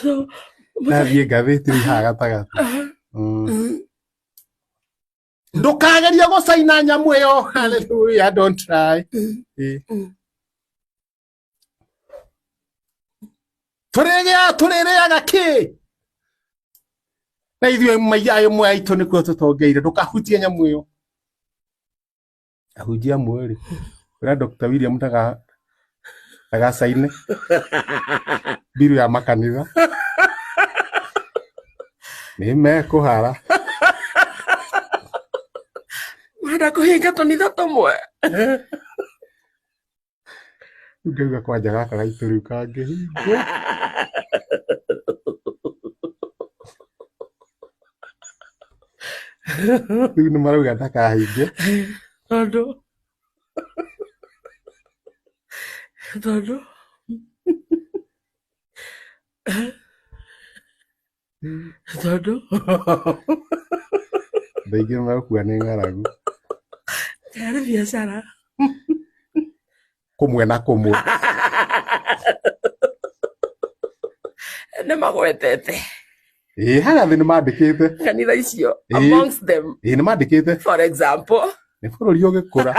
So, Nathiĩ ngathĩti haha gatagatĩ. Ndũkageria gũcaina nyamũ ĩyo. Hallelujah, don't try. Tũrĩrĩaga kĩ? Na ithuĩ maiya mwe aitũ nĩkuo tũtongeire. Ndũkahutie nyamũ ĩyo. Ahunjia mweri. Wĩra Dr. William ndagacaine mbiru ya makanitha. Nimekuhara. Wenda kũhinga tũnitho tũmwe. Ngauga kwanja gaka gaitũ rĩu kangĩhingwo. Rĩu nĩ marauga ndakahinge. Tondũ Ndaingĩ magũkua nĩ ng'aragu. Yarĩ biacara. Kũmwe na kũmwe. Nĩ magwetete. Haha thĩ nĩ mandĩkĩte. Kanitha icio amongst them. Nĩ mandĩkĩte. For example. Nĩ bũrũri ũgĩkũra.